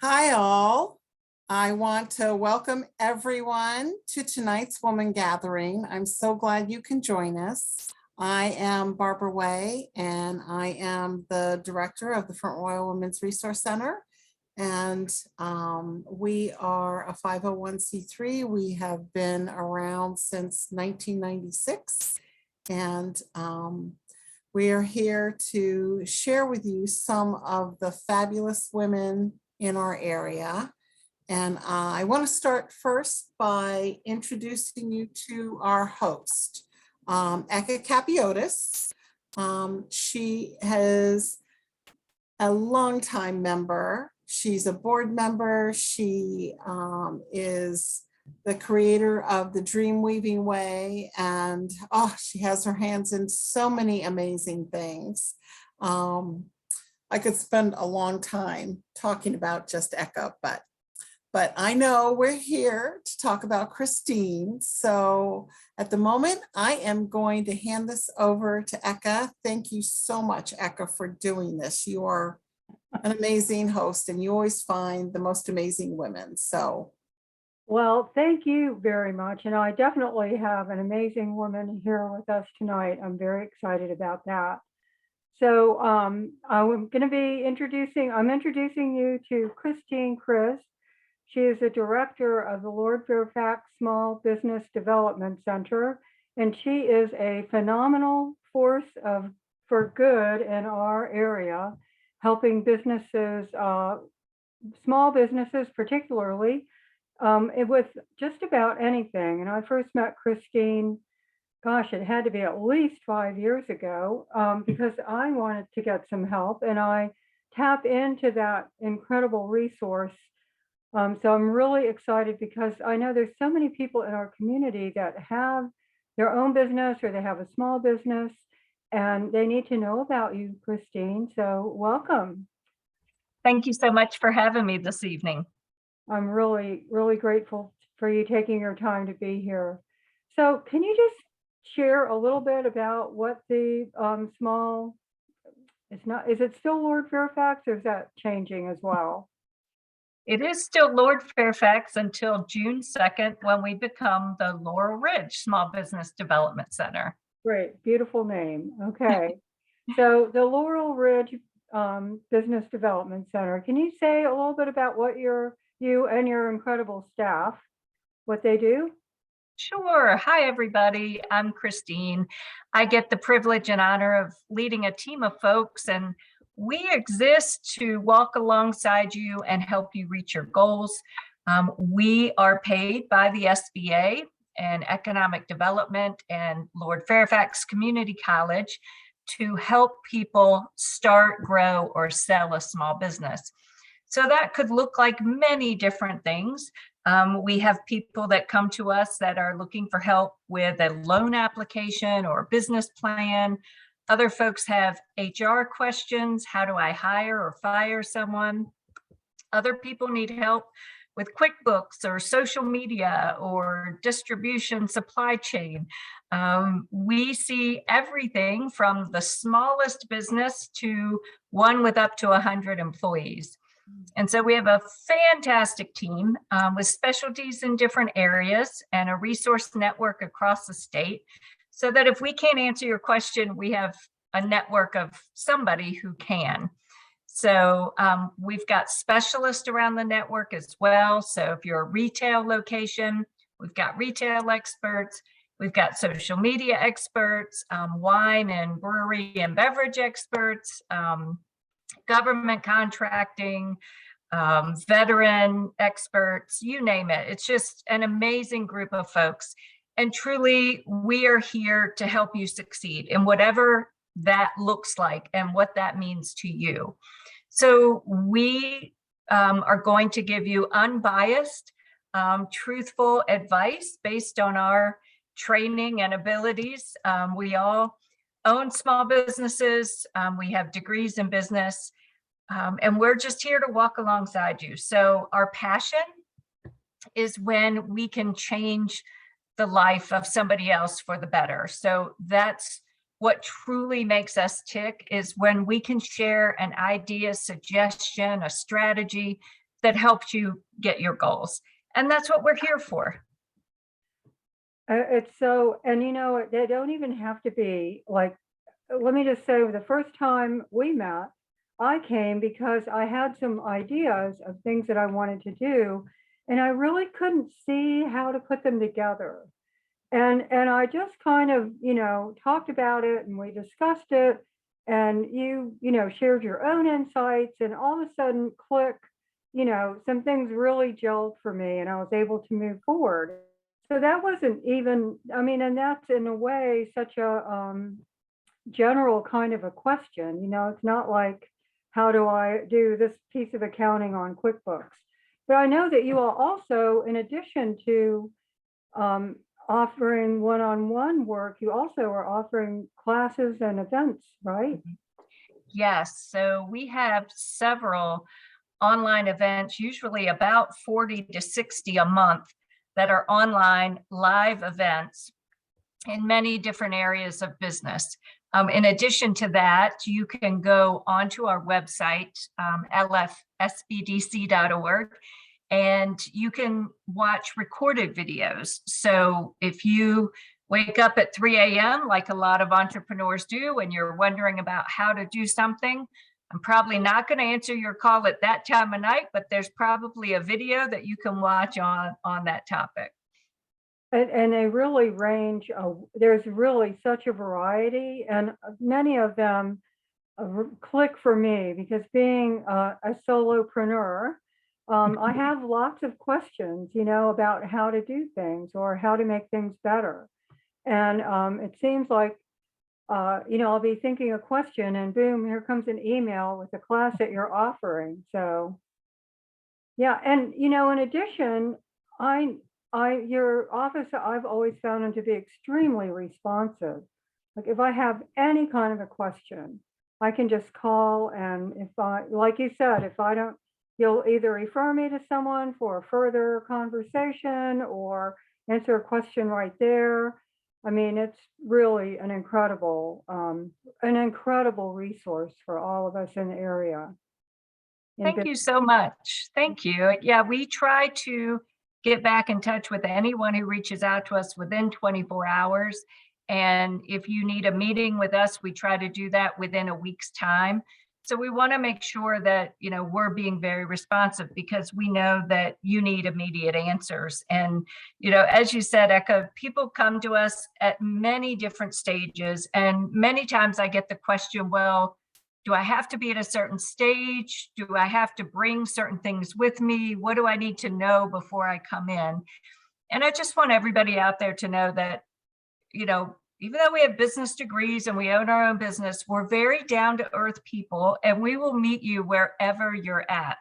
Hi, all. I want to welcome everyone to tonight's Woman Gathering. I'm so glad you can join us. I am Barbara Way, and I am the director of the Front Royal Women's Resource Center. And we are a 501c3. We have been around since 1996. And we are here to share with you some of the fabulous women in our area. And I want to start first by introducing you to our host, Eka Kapiotis. She is a longtime member. She's a board member. She is the creator of the Dream Weaving Way. And she has her hands in so many amazing things. I could spend a long time talking about just Eka, but I know we're here to talk about Christine. So at the moment, I am going to hand this over to Eka. Thank you so much, Eka, for doing this. You are an amazing host, and you always find the most amazing women. So, well, thank you very much. And I definitely have an amazing woman here with us tonight. I'm very excited about that. So I'm introducing you to Christine Kriz. She is the director of the Lord Fairfax Small Business Development Center, and she is a phenomenal force for good in our area, helping businesses, small businesses particularly, with just about anything. And I first met Christine, gosh, it had to be at least 5 years ago, because I wanted to get some help, and I tap into that incredible resource. So I'm really excited because I know there's so many people in our community that have their own business or they have a small business, and they need to know about you, Christine. So welcome. Thank you so much for having me this evening. I'm really, really grateful for you taking your time to be here. So can you just share a little bit about what the is it still Lord Fairfax, or is that changing as well? It is still Lord Fairfax until June 2nd, when we become the Laurel Ridge Small Business Development Center. Great, beautiful name. Okay. So the Laurel Ridge Business Development Center, can you say a little bit about what you and your incredible staff, what they do? Sure. Hi, everybody. I'm Christine. I get the privilege and honor of leading a team of folks, and we exist to walk alongside you and help you reach your goals. We are paid by the SBA and Economic Development and Lord Fairfax Community College to help people start, grow, or sell a small business. So that could look like many different things. We have people that come to us that are looking for help with a loan application or business plan. Other folks have HR questions. How do I hire or fire someone? Other people need help with QuickBooks or social media or distribution supply chain. We see everything from the smallest business to one with up to 100 employees. And so we have a fantastic team with specialties in different areas and a resource network across the state, so that if we can't answer your question, we have a network of somebody who can. So we've got specialists around the network as well. So if you're a retail location, we've got retail experts, we've got social media experts, wine and brewery and beverage experts, government contracting, veteran experts, you name it. It's just an amazing group of folks. And truly, we are here to help you succeed in whatever that looks like and what that means to you. So we are going to give you unbiased, truthful advice based on our training and abilities. We all own small businesses. We have degrees in business, and we're just here to walk alongside you. So our passion is when we can change the life of somebody else for the better. So that's what truly makes us tick, is when we can share an idea, suggestion, a strategy that helps you get your goals. And that's what we're here for. It's so, and they don't even have to be like, let me just say, the first time we met, I came because I had some ideas of things that I wanted to do, and I really couldn't see how to put them together. And I just kind of, talked about it, and we discussed it, and you shared your own insights, and all of a sudden, click, some things really gelled for me, and I was able to move forward. So that wasn't even, and that's in a way such a general kind of a question. It's not like, how do I do this piece of accounting on QuickBooks? But I know that you all also, in addition to offering one-on-one work, you also are offering classes and events, right? Yes, so we have several online events, usually about 40 to 60 a month, that are online live events in many different areas of business. In addition to that, you can go onto our website, lfsbdc.org, and you can watch recorded videos. So if you wake up at 3 a.m., like a lot of entrepreneurs do, and you're wondering about how to do something, I'm probably not going to answer your call at that time of night, but there's probably a video that you can watch on that topic. And they really range. There's really such a variety, and many of them click for me because being a solopreneur, I have lots of questions, about how to do things or how to make things better. And it seems like, I'll be thinking a question, and boom, here comes an email with a class that you're offering. So, yeah, and in addition, your office, I've always found them to be extremely responsive. Like if I have any kind of a question, I can just call, and like you said, if I don't, you'll either refer me to someone for a further conversation or answer a question right there. It's really an incredible resource for all of us in the area. Thank you so much. Thank you. Yeah, we try to get back in touch with anyone who reaches out to us within 24 hours. And if you need a meeting with us, we try to do that within a week's time. So we want to make sure that, we're being very responsive because we know that you need immediate answers. And, as you said, Eka, people come to us at many different stages. And many times I get the question, well, do I have to be at a certain stage? Do I have to bring certain things with me? What do I need to know before I come in? And I just want everybody out there to know that, even though we have business degrees and we own our own business, we're very down to earth people, and we will meet you wherever you're at.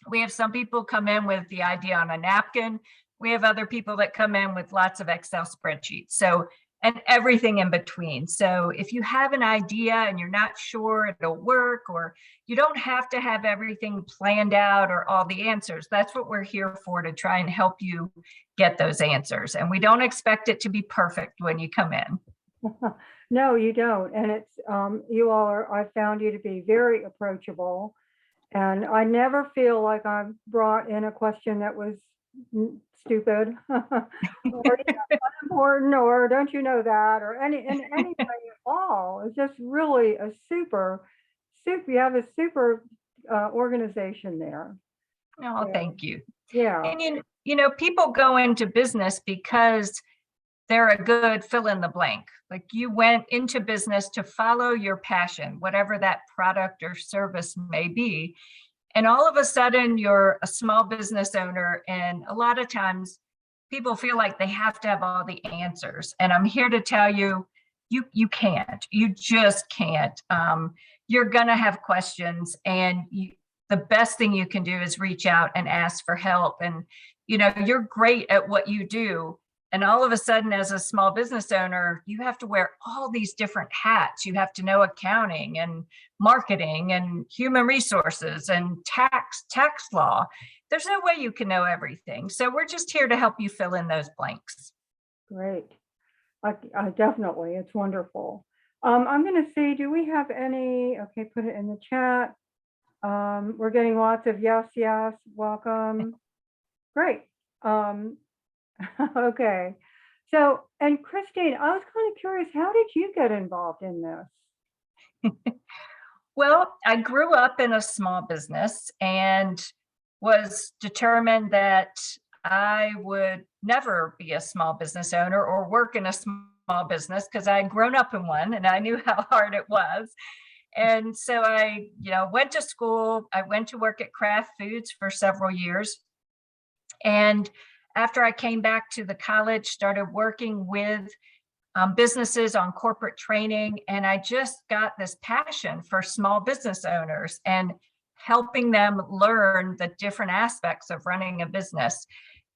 We have some people come in with the idea on a napkin. We have other people that come in with lots of Excel spreadsheets. So, and everything in between. So if you have an idea and you're not sure it'll work, or you don't have to have everything planned out or all the answers, that's what we're here for, to try and help you get those answers. And we don't expect it to be perfect when you come in. No, you don't. And it's, you all I found you to be very approachable. And I never feel like I've brought in a question that was stupid or unimportant, or don't you know that, or anything at all. It's just really a super, you have a super organization there. Oh, thank you. Yeah. And people go into business because they're a good fill in the blank. Like you went into business to follow your passion, whatever that product or service may be. And all of a sudden you're a small business owner. And a lot of times people feel like they have to have all the answers. And I'm here to tell you, you can't, you just can't. You're gonna have questions, and the best thing you can do is reach out and ask for help. And, you're great at what you do. And all of a sudden, as a small business owner, you have to wear all these different hats. You have to know accounting and marketing and human resources and tax law. There's no way you can know everything. So we're just here to help you fill in those blanks. Great. I definitely, it's wonderful. I'm going to see, do we have any, okay, put it in the chat. We're getting lots of yes, yes, welcome. Great. Okay. So, and Christine, I was kind of curious, how did you get involved in this? Well, I grew up in a small business and was determined that I would never be a small business owner or work in a small business because I had grown up in one and I knew how hard it was. And so I, went to school. I went to work at Kraft Foods for several years. And after I came back to the college, started working with businesses on corporate training. And I just got this passion for small business owners and helping them learn the different aspects of running a business.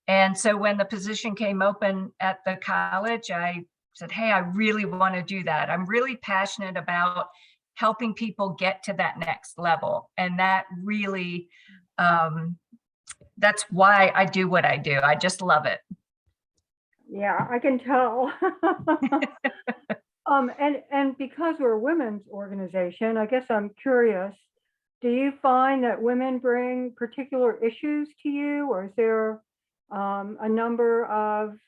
And so when the position came open at the college, I said, hey, I really want to do that. I'm really passionate about helping people get to that next level. And that really, that's why I do what I do. I just love it. Yeah, I can tell. And because we're a women's organization, I guess I'm curious, do you find that women bring particular issues to you, or is there a number of,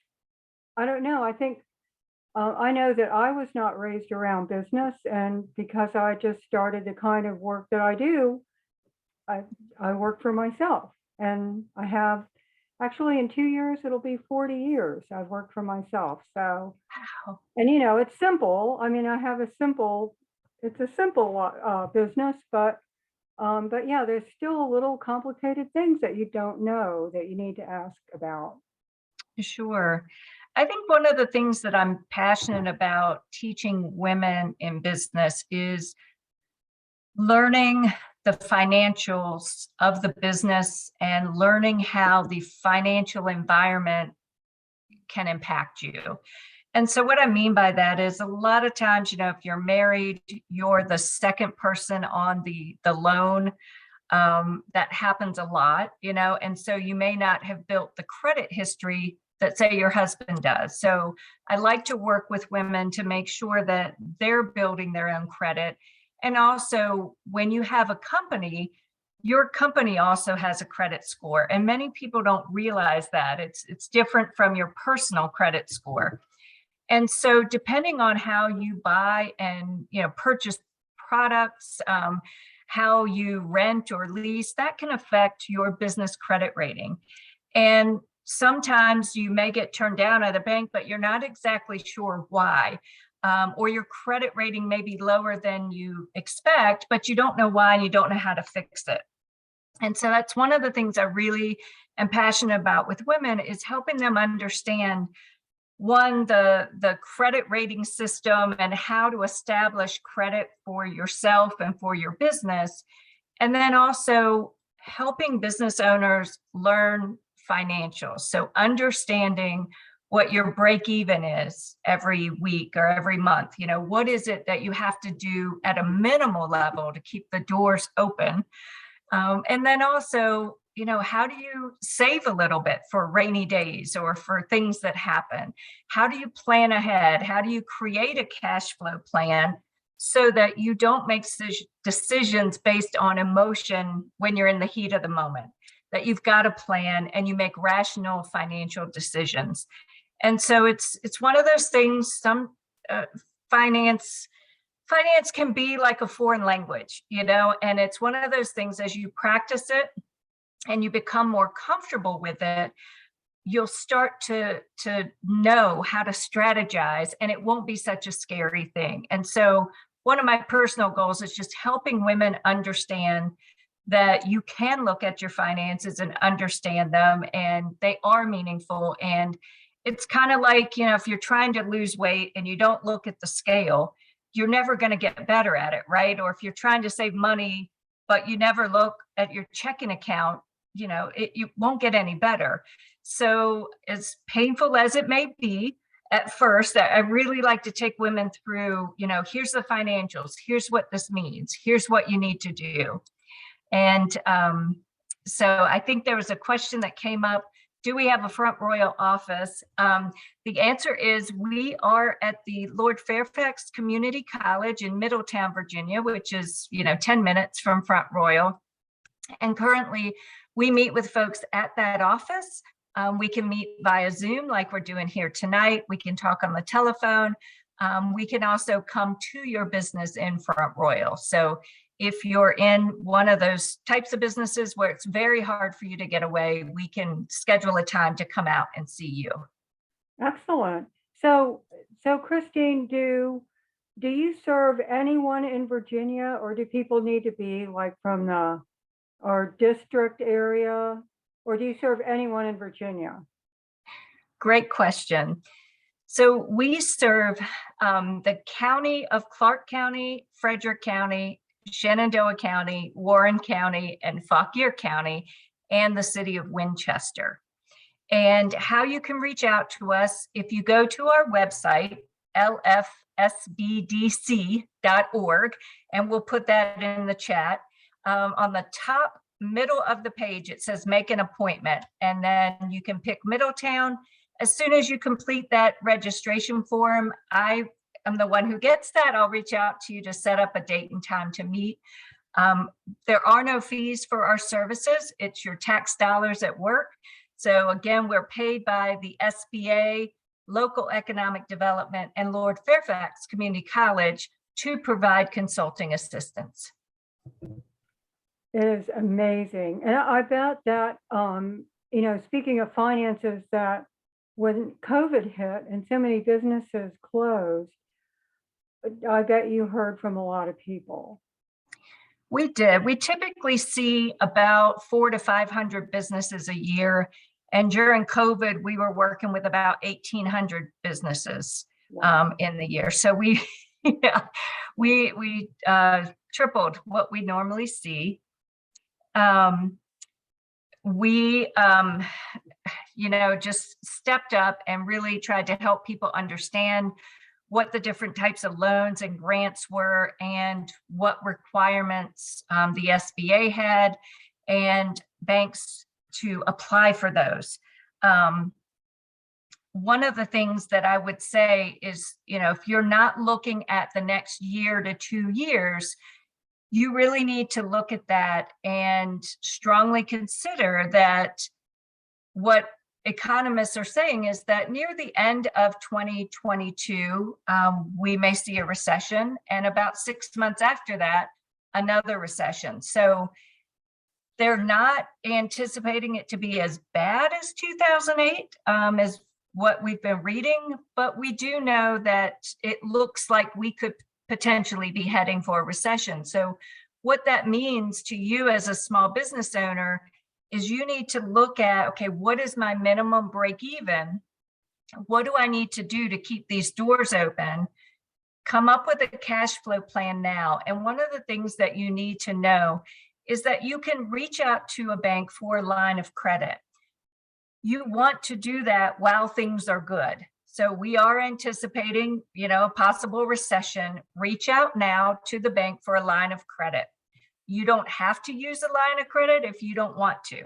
I don't know, I think, I know that I was not raised around business, and because I just started the kind of work that I do, I work for myself, and I have, actually in 2 years, it'll be 40 years I've worked for myself. So, Wow. and it's simple. I mean, I have it's a simple business, but yeah, there's still little complicated things that you don't know that you need to ask about. Sure. I think one of the things that I'm passionate about teaching women in business is learning the financials of the business and learning how the financial environment can impact you. And so what I mean by that is a lot of times, if you're married, you're the second person on the loan. That happens a lot, and so you may not have built the credit history that, say, your husband does. So I like to work with women to make sure that they're building their own credit. And also, when you have a company, your company also has a credit score. And many people don't realize that. It's different from your personal credit score. And so depending on how you buy and purchase products, how you rent or lease, that can affect your business credit rating. And sometimes you may get turned down at a bank, but you're not exactly sure why. Or your credit rating may be lower than you expect, but you don't know why and you don't know how to fix it. And so that's one of the things I really am passionate about with women, is helping them understand, one, the credit rating system and how to establish credit for yourself and for your business. And then also helping business owners learn financials. So understanding what your break even is every week or every month. What is it that you have to do at a minimal level to keep the doors open? And then also, how do you save a little bit for rainy days or for things that happen? How do you plan ahead? How do you create a cash flow plan so that you don't make decisions based on emotion when you're in the heat of the moment? That you've got a plan and you make rational financial decisions. And so it's one of those things. Some finance can be like a foreign language, and it's one of those things, as you practice it and you become more comfortable with it, you'll start to know how to strategize, and it won't be such a scary thing. And so one of my personal goals is just helping women understand that you can look at your finances and understand them, and they are meaningful. And it's kind of like, if you're trying to lose weight and you don't look at the scale, you're never going to get better at it, right? Or if you're trying to save money, but you never look at your checking account, you won't get any better. So as painful as it may be at first, I really like to take women through, here's the financials, here's what this means, here's what you need to do. And so I think there was a question that came up. Do we have a Front Royal office? The answer is we are at the Lord Fairfax Community College in Middletown, Virginia, which is, 10 minutes from Front Royal. And currently, we meet with folks at that office. We can meet via Zoom like we're doing here tonight. We can talk on the telephone. We can also come to your business in Front Royal. So if you're in one of those types of businesses where it's very hard for you to get away, we can schedule a time to come out and see you. Excellent. So Christine, do you serve anyone in Virginia, or do people need to be like from our district area, or do you serve anyone in Virginia? Great question. So we serve the county of Clark County, Frederick County, Shenandoah County, Warren County, and Fauquier County, and the city of Winchester. And how you can reach out to us, if you go to our website, lfsbdc.org, and we'll put that in the chat. On the top middle of the page, it says make an appointment, and then you can pick Middletown. As soon as you complete that registration form, I am the one who gets that. I'll reach out to you to set up a date and time to meet. There are no fees for our services. It's your tax dollars at work. So again, we're paid by the SBA, Local Economic Development, and Lord Fairfax Community College to provide consulting assistance. It is amazing. And I bet that, speaking of finances, that when COVID hit and so many businesses closed, I bet you heard from a lot of people. We did. We typically see about 400 to 500 businesses a year. And during COVID, we were working with about 1,800 businesses in the year. So we tripled what we normally see. We just stepped up and really tried to help people understand what the different types of loans and grants were and what requirements the SBA had and banks to apply for those. One of the things that I would say is, if you're not looking at the next year to 2 years, you really need to look at that and strongly consider that what economists are saying is that near the end of 2022, we may see a recession, and about 6 months after that, another recession. So they're not anticipating it to be as bad as 2008, as what we've been reading, but we do know that it looks like we could potentially be heading for a recession. So what that means to you as a small business owner is you need to look at, okay, what is my minimum break even? What do I need to do to keep these doors open? Come up with a cash flow plan now. And one of the things that you need to know is that you can reach out to a bank for a line of credit. You want to do that while things are good. So we are anticipating, a possible recession. Reach out now to the bank for a line of credit. You don't have to use a line of credit if you don't want to.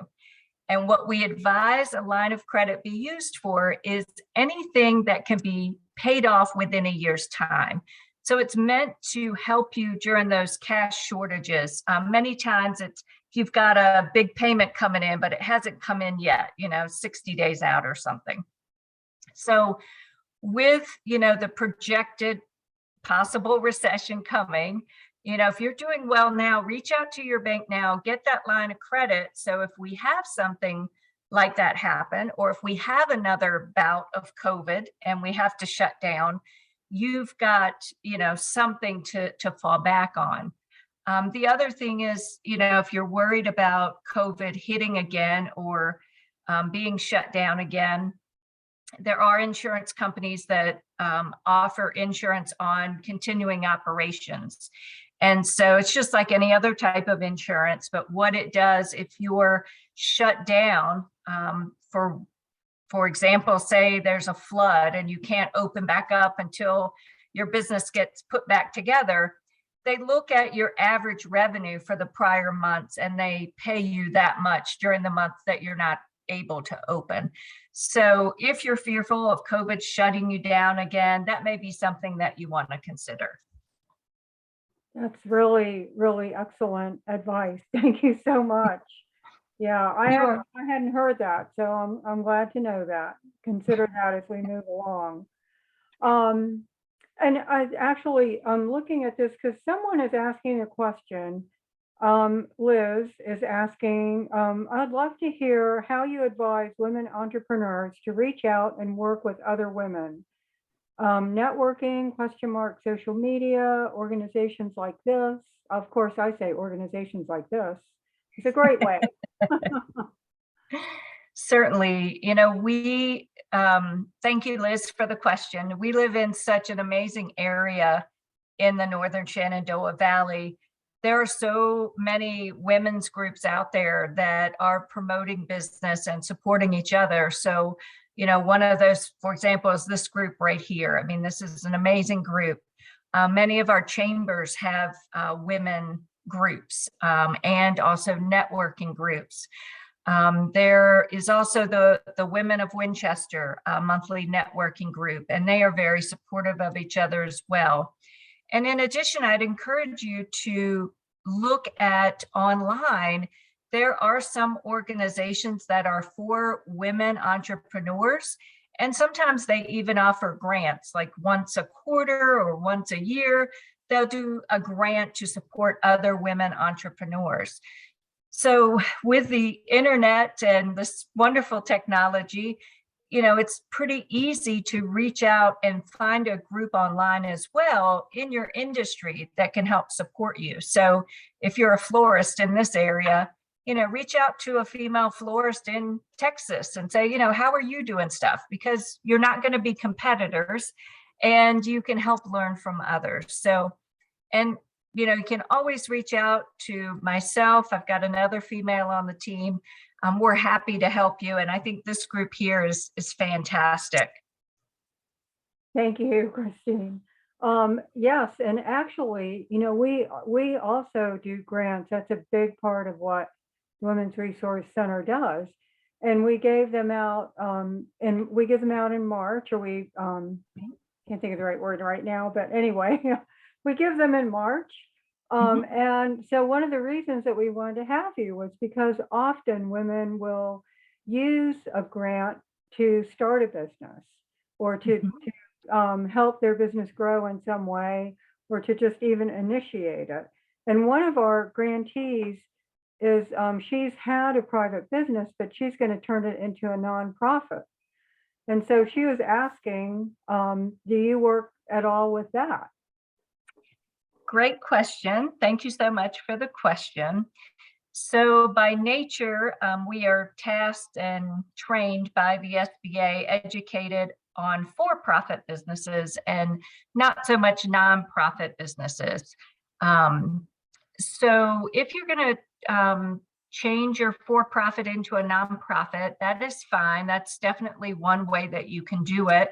And what we advise a line of credit be used for is anything that can be paid off within a year's time. So it's meant to help you during those cash shortages. Many times it's, you've got a big payment coming in, but it hasn't come in yet, 60 days out or something. So with, the projected possible recession coming, if you're doing well now, reach out to your bank now, get that line of credit. So if we have something like that happen, or if we have another bout of COVID and we have to shut down, you've got, something to fall back on. The other thing is, if you're worried about COVID hitting again or being shut down again, there are insurance companies that offer insurance on continuing operations. And so it's just like any other type of insurance, but what it does, if you're shut down, for example, say there's a flood and you can't open back up until your business gets put back together, they look at your average revenue for the prior months and they pay you that much during the month that you're not able to open. So if you're fearful of COVID shutting you down again, that may be something that you want to consider. That's really, really excellent advice. Thank you so much. Yeah, Sure. I hadn't heard that, so I'm glad to know that. Consider that as we move along. Um, and I actually, I'm looking at this because someone is asking a question. Liz is asking, I'd love to hear how you advise women entrepreneurs to reach out and work with other women. Networking, question mark, social media, organizations like this. Of course, I say organizations like this. It's a great way. Certainly, we thank you, Liz, for the question. We live in such an amazing area in the Northern Shenandoah Valley. There are so many women's groups out there that are promoting business and supporting each other. So, one of those, for example, is this group right here. I mean, this is an amazing group. Many of our chambers have women groups and also networking groups. There is also the Women of Winchester monthly networking group, and they are very supportive of each other as well. And in addition, I'd encourage you to look at online. There are some organizations that are for women entrepreneurs, and sometimes they even offer grants, like once a quarter or once a year, they'll do a grant to support other women entrepreneurs. So with the internet and this wonderful technology, it's pretty easy to reach out and find a group online as well in your industry that can help support you. So if you're a florist in this area, reach out to a female florist in Texas and say, how are you doing stuff? Because you're not going to be competitors and you can help learn from others. So, and you can always reach out to myself. I've got another female on the team. We're happy to help you. And I think this group here is fantastic. Thank you, Christine. Yes, and actually, we also do grants. That's a big part of what Women's Resource Center does. And we gave them out, and we give them out in March, or we can't think of the right word right now, but anyway, we give them in March. And so one of the reasons that we wanted to have you was because often women will use a grant to start a business or to help their business grow in some way, or to just even initiate it. And one of our grantees is she's had a private business, but she's going to turn it into a nonprofit. And so she was asking, do you work at all with that? Great question. Thank you so much for the question. So by nature, we are tasked and trained by the SBA, educated on for-profit businesses and not so much nonprofit businesses. So if you're going to change your for-profit into a nonprofit, that is fine. That's definitely one way that you can do it.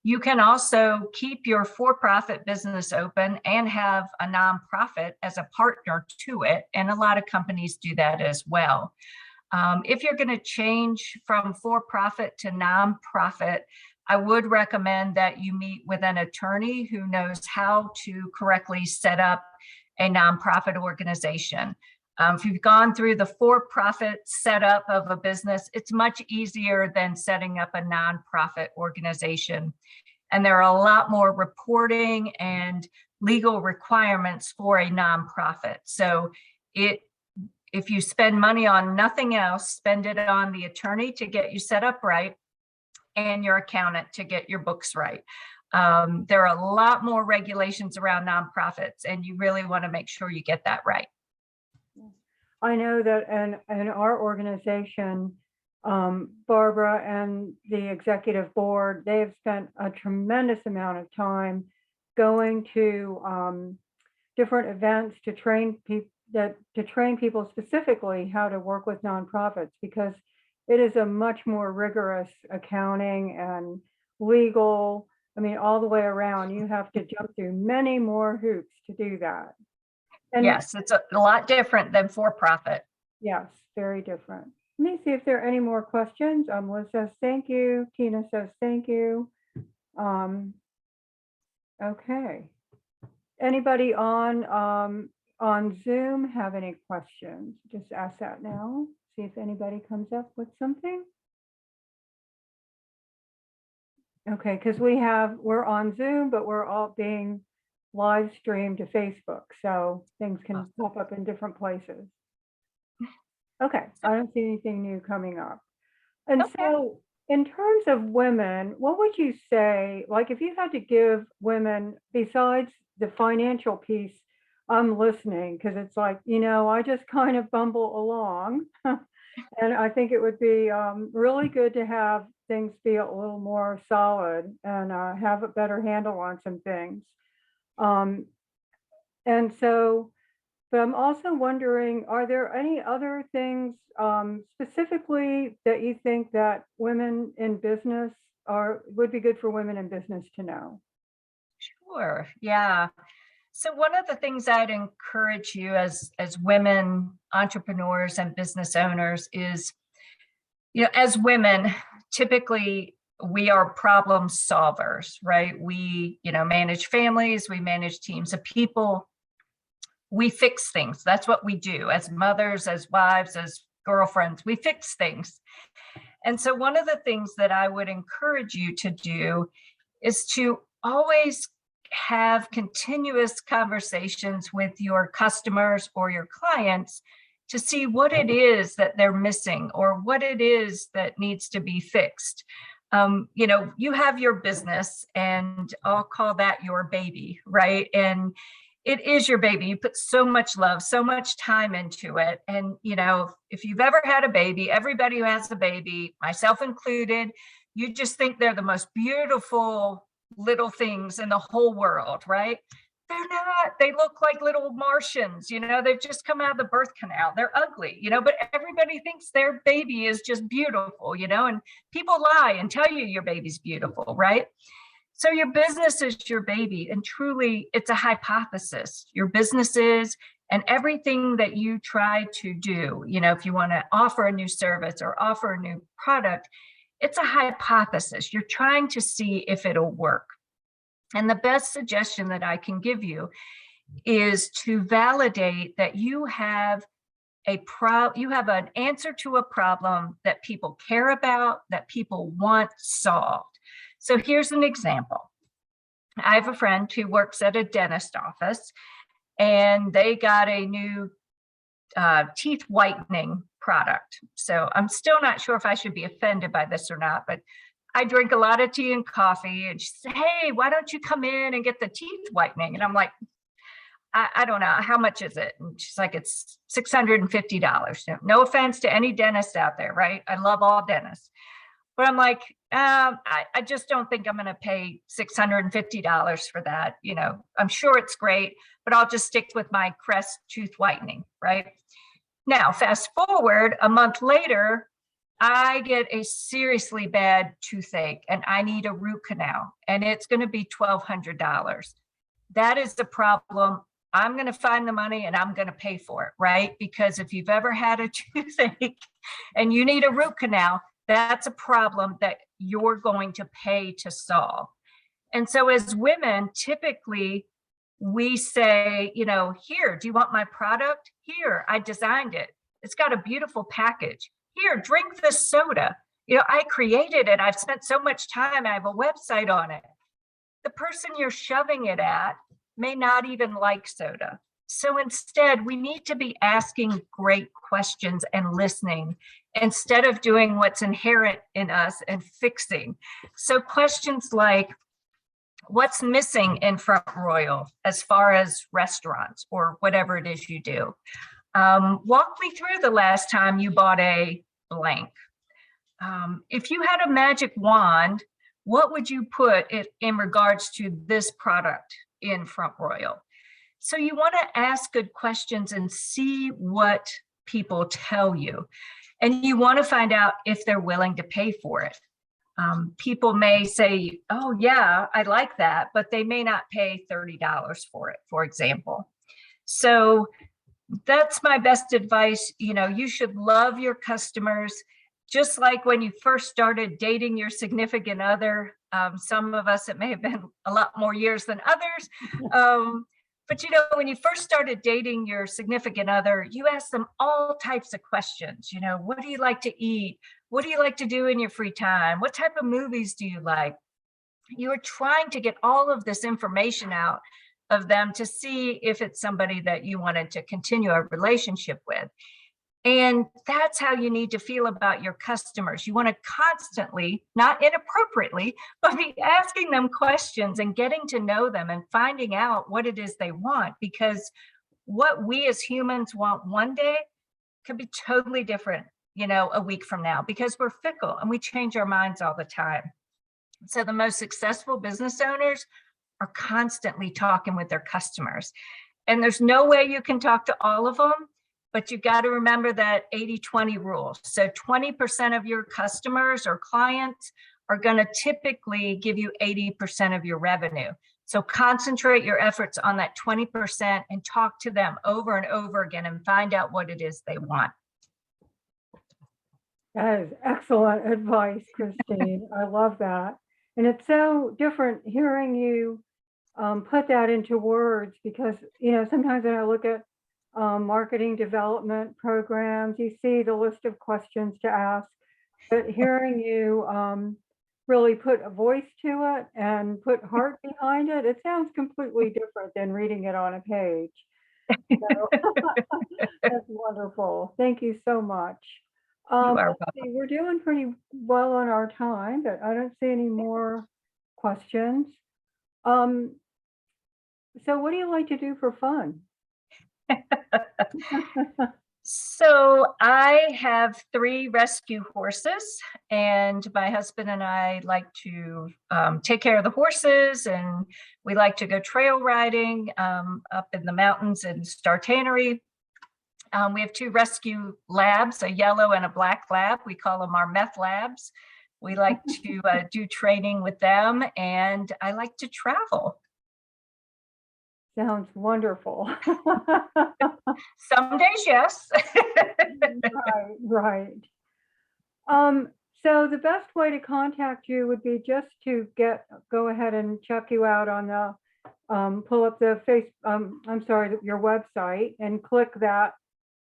You can also keep your for-profit business open and have a nonprofit as a partner to it. And a lot of companies do that as well. If you're going to change from for-profit to nonprofit, I would recommend that you meet with an attorney who knows how to correctly set up a nonprofit organization. If you've gone through the for-profit setup of a business, it's much easier than setting up a nonprofit organization. And there are a lot more reporting and legal requirements for a nonprofit. So if you spend money on nothing else, spend it on the attorney to get you set up right and your accountant to get your books right. There are a lot more regulations around nonprofits, and you really want to make sure you get that right. I know that in our organization, Barbara and the executive board, they have spent a tremendous amount of time going to different events to train people specifically how to work with nonprofits, because it is a much more rigorous accounting and legal. I mean, all the way around, you have to jump through many more hoops to do that. And yes, it's a lot different than for-profit. Yes, very different. Let me see if there are any more questions. Liz says thank you. Tina says thank you. Okay. Anybody on Zoom have any questions? Just ask that now. See if anybody comes up with something. Okay, because we're on Zoom, but we're all being live streamed to Facebook, so things can pop up in different places. Okay, I don't see anything new coming up. And Okay. so in terms of women, what would you say, like if you had to give women, besides the financial piece, I'm listening because it's like, I just kind of bumble along. And I think it would be really good to have things be a little more solid and have a better handle on some things. And so, but I'm also wondering, are there any other things specifically that you think that women in business would be good for women in business to know? Sure. Yeah. So one of the things I'd encourage you as women entrepreneurs and business owners is, as women, typically we are problem solvers, right? We, manage families, we manage teams of people, we fix things. That's what we do as mothers, as wives, as girlfriends, we fix things. And so one of the things that I would encourage you to do is to always have continuous conversations with your customers or your clients to see what it is that they're missing or what it is that needs to be fixed. You have your business, and I'll call that your baby, right? And it is your baby. You put so much love, so much time into it. And, if you've ever had a baby, everybody who has a baby, myself included, you just think they're the most beautiful little things in the whole world, right? They're not. They look like little Martians, they've just come out of the birth canal. They're ugly, but everybody thinks their baby is just beautiful, and people lie and tell you your baby's beautiful, right? So your business is your baby, and truly it's a hypothesis. Your business is, and everything that you try to do, if you want to offer a new service or offer a new product, it's a hypothesis. You're trying to see if it'll work. And the best suggestion that I can give you is to validate that you have an answer to a problem that people care about, that people want solved. So here's an example. I have a friend who works at a dentist office, and they got a new teeth whitening product. So I'm still not sure if I should be offended by this or not, but I drink a lot of tea and coffee, and she said, "Hey, why don't you come in and get the teeth whitening?" And I'm like, I don't know, how much is it? And she's like, it's $650. No offense to any dentist out there, right? I love all dentists. But I'm like, I just don't think I'm going to pay $650 for that. I'm sure it's great, but I'll just stick with my Crest tooth whitening, right? Now, fast forward a month later, I get a seriously bad toothache and I need a root canal, and it's going to be $1,200. That is the problem. I'm going to find the money and I'm going to pay for it, right? Because if you've ever had a toothache and you need a root canal, that's a problem that you're going to pay to solve. And so as women, typically we say, here, do you want my product? Here, I designed it. It's got a beautiful package. Here, drink this soda. I created it. I've spent so much time. I have a website on it. The person you're shoving it at may not even like soda. So instead, we need to be asking great questions and listening instead of doing what's inherent in us and fixing. So questions like, what's missing in Front Royal as far as restaurants or whatever it is you do? Walk me through the last time you bought a blank. If you had a magic wand, what would you put in regards to this product in Front Royal? So you want to ask good questions and see what people tell you. And you want to find out if they're willing to pay for it. People may say, oh yeah, I like that, but they may not pay $30 for it, for example. So that's my best advice. You should love your customers, just like when you first started dating your significant other. Some of us, it may have been a lot more years than others. But when you first started dating your significant other, you asked them all types of questions. What do you like to eat? What do you like to do in your free time? What type of movies do you like? You were trying to get all of this information out of them to see if it's somebody that you wanted to continue a relationship with. And that's how you need to feel about your customers. You want to constantly, not inappropriately, but be asking them questions and getting to know them and finding out what it is they want. Because what we as humans want one day could be totally different, a week from now, because we're fickle and we change our minds all the time. So the most successful business owners are constantly talking with their customers. And there's no way you can talk to all of them, but you got to remember that 80-20 rule. So 20% of your customers or clients are going to typically give you 80% of your revenue. So concentrate your efforts on that 20% and talk to them over and over again and find out what it is they want. That is excellent advice, Christine. I love that. And it's so different hearing you put that into words, because, sometimes when I look at marketing development programs, you see the list of questions to ask, but hearing you really put a voice to it and put heart behind it, it sounds completely different than reading it on a page. So, that's wonderful. Thank you so much. Let's see, we're doing pretty well on our time, but I don't see any more questions. So what do you like to do for fun? So I have 3 rescue horses, and my husband and I like to take care of the horses, and we like to go trail riding up in the mountains in Star Tannery. We have 2 rescue labs, a yellow and a black lab. We call them our meth labs. We like to do training with them, and I like to travel. Sounds wonderful. Some days, yes. Right. So the best way to contact you would be just to go ahead and check you out on the pull up the your website and click that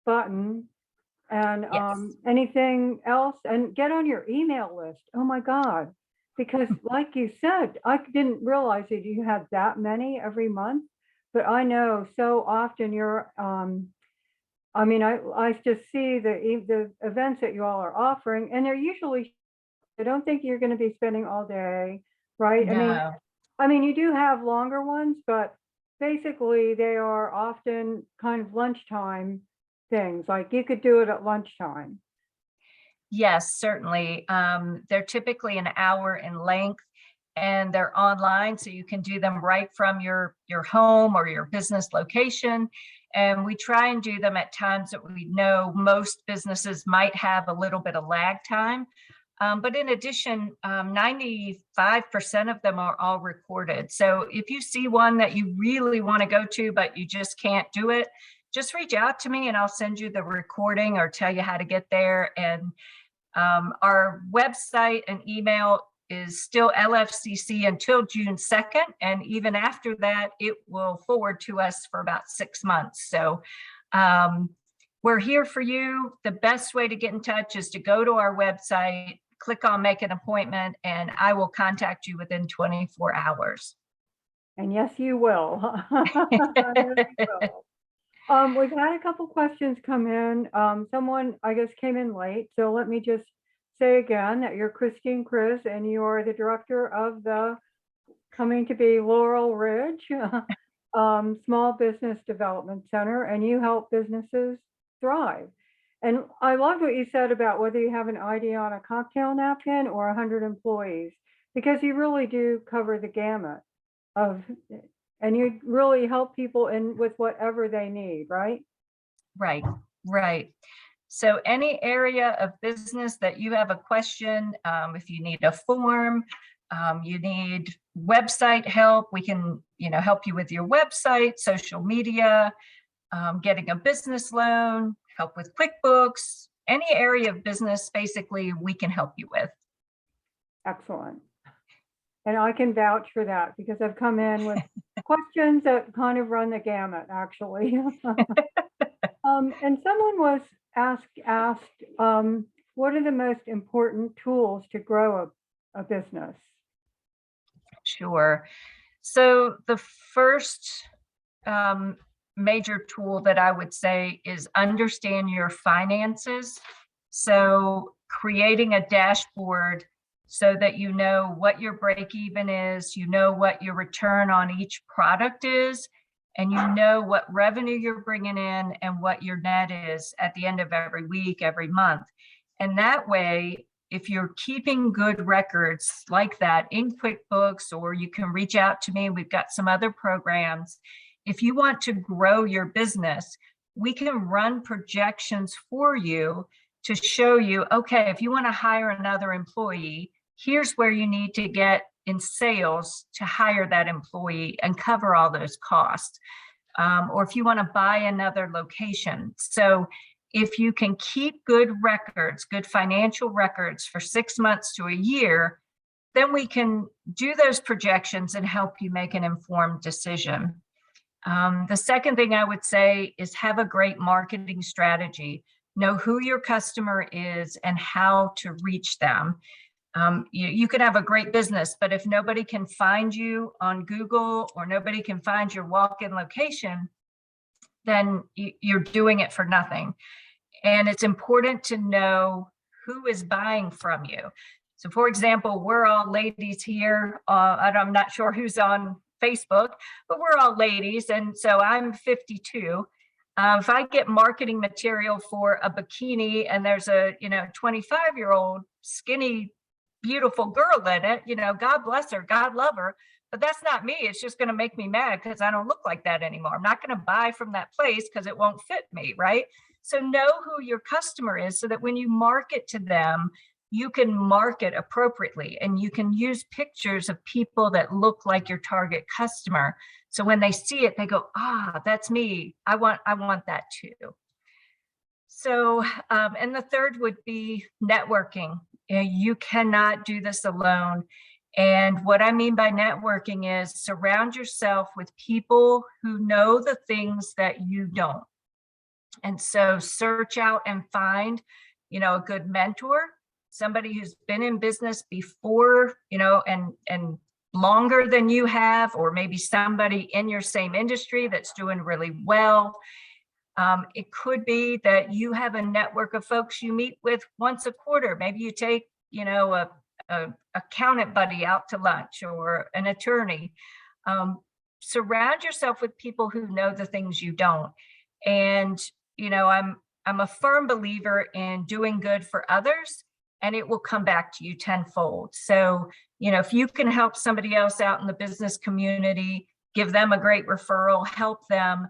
button, and Yes. anything else, and get on your email list. Oh my God, because like you said, I didn't realize that you had that many every month, but I know so often you're I just see the events that you all are offering, and they're usually, I don't think you're going to be spending all day, right? No. I mean, you do have longer ones, but basically they are often kind of lunchtime things. Like you could do it at lunchtime. Yes, certainly. They're typically an hour in length, and they're online, so you can do them right from your home or your business location. And we try and do them at times that we know most businesses might have a little bit of lag time. But in addition, 95% of them are all recorded. So if you see one that you really want to go to, but you just can't do it, just reach out to me and I'll send you the recording or tell you how to get there. And our website and email is still LFCC until June 2nd. And even after that, it will forward to us for about 6 months. So we're here for you. The best way to get in touch is to go to our website, click on make an appointment, and I will contact you within 24 hours. And yes, you will. Yes, you will. We've had a couple questions come in. Someone, I guess, came in late. So let me just say again that you're Christine Kriz and you are the director of the coming to be Laurel Ridge Small Business Development Center, and you help businesses thrive. And I loved what you said about whether you have an ID on a cocktail napkin or 100 employees, because you really do cover the gamut of, and you really help people with whatever they need, right? Right, right. So any area of business that you have a question, if you need a form, you need website help, we can, help you with your website, social media, getting a business loan, help with QuickBooks, any area of business, basically, we can help you with. Excellent. And I can vouch for that because I've come in with questions that kind of run the gamut, actually. And someone was asked, what are the most important tools to grow a business? Sure. So the first major tool that I would say is understand your finances. So creating a dashboard so that you know what your break even is, you know what your return on each product is, and you know what revenue you're bringing in and what your net is at the end of every week, every month. And that way, if you're keeping good records like that in QuickBooks, or you can reach out to me, we've got some other programs. If you want to grow your business, we can run projections for you to show you, okay, if you want to hire another employee, here's where you need to get in sales to hire that employee and cover all those costs. Or if you want to buy another location. So if you can keep good records, good financial records for 6 months to a year, then we can do those projections and help you make an informed decision. The second thing I would say is have a great marketing strategy. Know who your customer is and how to reach them. You could have a great business, but if nobody can find you on Google or nobody can find your walk-in location, then you're doing it for nothing. And it's important to know who is buying from you. So for example, we're all ladies here. I'm not sure who's on Facebook, but we're all ladies. And so I'm 52. If I get marketing material for a bikini and there's a 25-year-old skinny, beautiful girl in it, God bless her, God love her, but that's not me. It's just going to make me mad because I don't look like that anymore. I'm not going to buy from that place because it won't fit me, right? So know who your customer is so that when you market to them, you can market appropriately and you can use pictures of people that look like your target customer. So when they see it, they go, that's me. I want that too. So, and the third would be networking. You cannot do this alone. And what I mean by networking is surround yourself with people who know the things that you don't. And so search out and find, a good mentor, somebody who's been in business before, and longer than you have, or maybe somebody in your same industry that's doing really well. It could be that you have a network of folks you meet with once a quarter. Maybe you take, a accountant buddy out to lunch or an attorney. Surround yourself with people who know the things you don't. And, I'm a firm believer in doing good for others, and it will come back to you tenfold. So, if you can help somebody else out in the business community, give them a great referral, help them,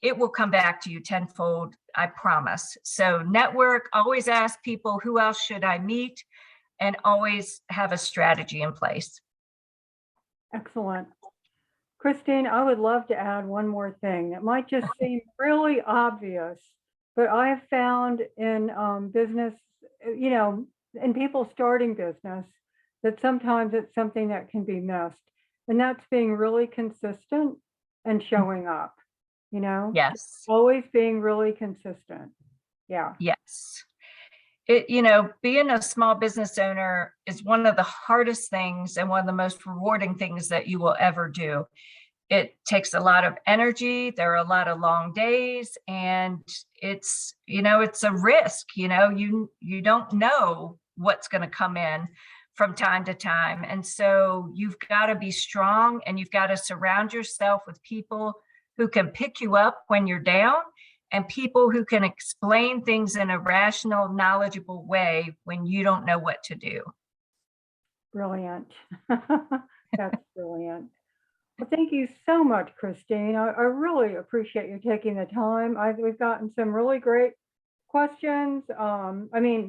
it will come back to you tenfold, I promise. So network, always ask people, who else should I meet? And always have a strategy in place. Excellent. Christine, I would love to add one more thing. It might just seem really obvious, but I have found in business, in people starting business, that sometimes it's something that can be missed. And that's being really consistent and showing up, Yes. always being really consistent. Yeah. Yes. Being a small business owner is one of the hardest things and one of the most rewarding things that you will ever do. It takes a lot of energy. There are a lot of long days, and it's a risk. You don't know what's going to come in from time to time. And so you've got to be strong, and you've got to surround yourself with people who can pick you up when you're down, and people who can explain things in a rational, knowledgeable way when you don't know what to do. Brilliant. That's brilliant. Well, thank you so much, Christine. I really appreciate you taking the time. We've gotten some really great questions.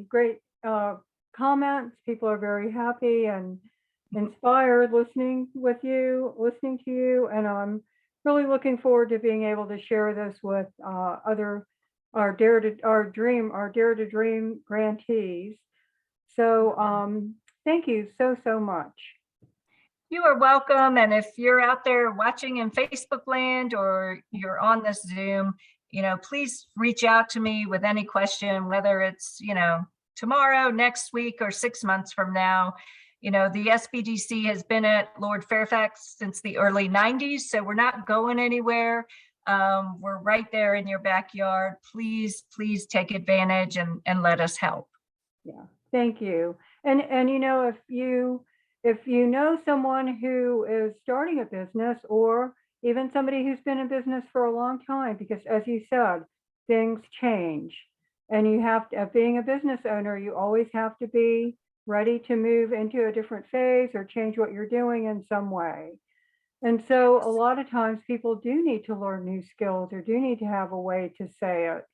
Great comments. People are very happy and inspired listening to you. And I'm really looking forward to being able to share this with our Dare to Dream grantees. So thank you so much. You are welcome. And if you're out there watching in Facebook land or you're on this Zoom, please reach out to me with any question, whether it's, tomorrow, next week, or 6 months from now. The SBDC has been at Lord Fairfax since the early 90s, so we're not going anywhere. We're right there in your backyard. Please take advantage and let us help. Yeah, thank you. And if you know someone who is starting a business, or even somebody who's been in business for a long time, because as you said, things change, and you have to, being a business owner, you always have to be ready to move into a different phase or change what you're doing in some way. And so a lot of times people do need to learn new skills, or do need to have a way to say it,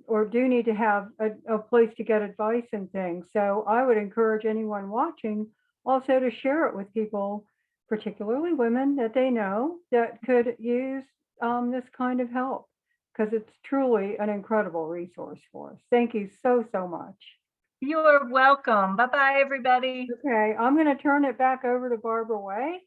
or do need to have a place to get advice and things. So I would encourage anyone watching also to share it with people, particularly women that they know that could use this kind of help, because it's truly an incredible resource for us. Thank you so much. You are welcome. Bye-bye, everybody. Okay, I'm going to turn it back over to Barbara Way.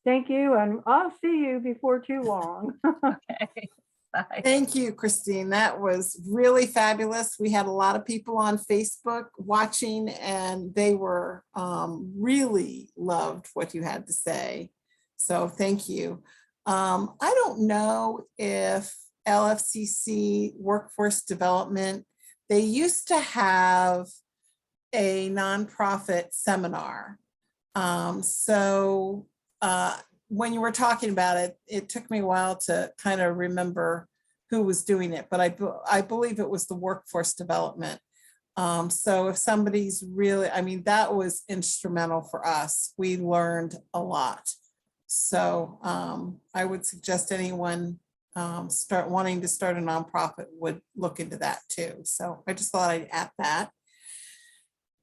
Thank you, and I'll see you before too long. Okay. Bye. Thank you, Christine. That was really fabulous. We had a lot of people on Facebook watching, and they were really loved what you had to say. So thank you. I don't know if LFCC Workforce Development, they used to have a nonprofit seminar. When you were talking about it, it took me a while to kind of remember who was doing it, but I believe it was the Workforce Development. So if somebody's really, that was instrumental for us. We learned a lot. So I would suggest anyone wanting to start a nonprofit would look into that too. So I just thought I'd add that.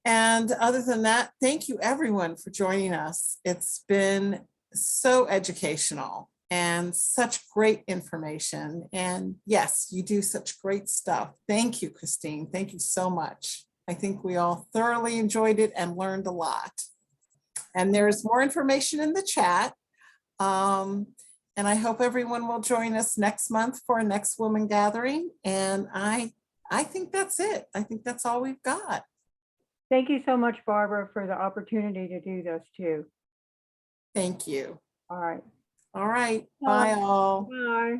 And other than that, thank you everyone for joining us. It's been so educational and such great information. And yes, you do such great stuff. Thank you, Christine. Thank you so much. I think we all thoroughly enjoyed it and learned a lot. And there's more information in the chat. And I hope everyone will join us next month for our next Woman Gathering. And I think that's it. I think that's all we've got. Thank you so much, Barbara, for the opportunity to do this too. Thank you. All right. All right. Bye all. Bye.